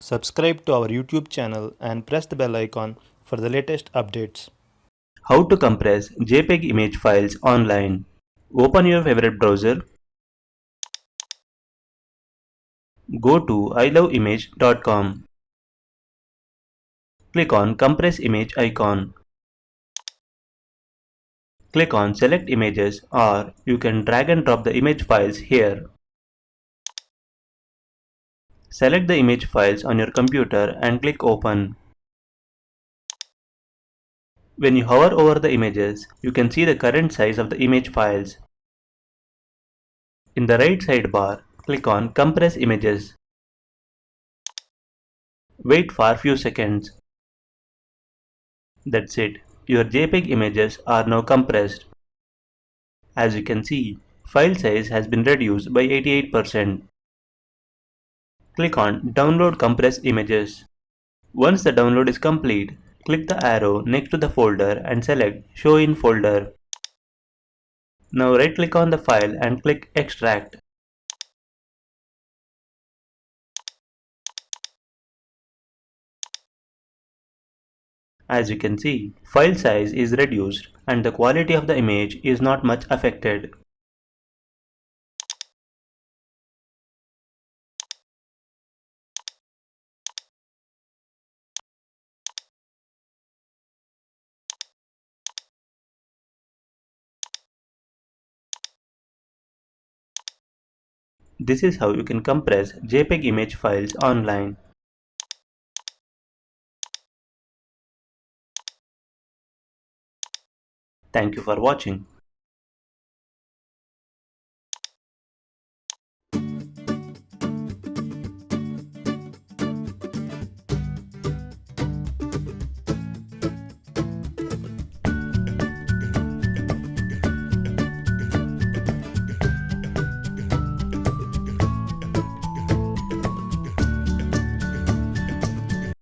Subscribe to our YouTube channel and press the bell icon for the latest updates. How to compress JPEG image files online. Open your favorite browser. Go to iloveimage.com. Click on Compress Image icon. Click on Select Images, or you can drag and drop the image files here. Select the image files on your computer and click Open. When you hover over the images, you can see the current size of the image files. In the right sidebar, click on Compress Images. Wait for few seconds. That's it. Your JPEG images are now compressed. As you can see, file size has been reduced by 88%. Click on Download Compressed Images. Once the download is complete, click the arrow next to the folder and select Show in Folder. Now right click on the file and click Extract. As you can see, file size is reduced and the quality of the image is not much affected. This is how you can compress JPEG image files online. Thank you for watching.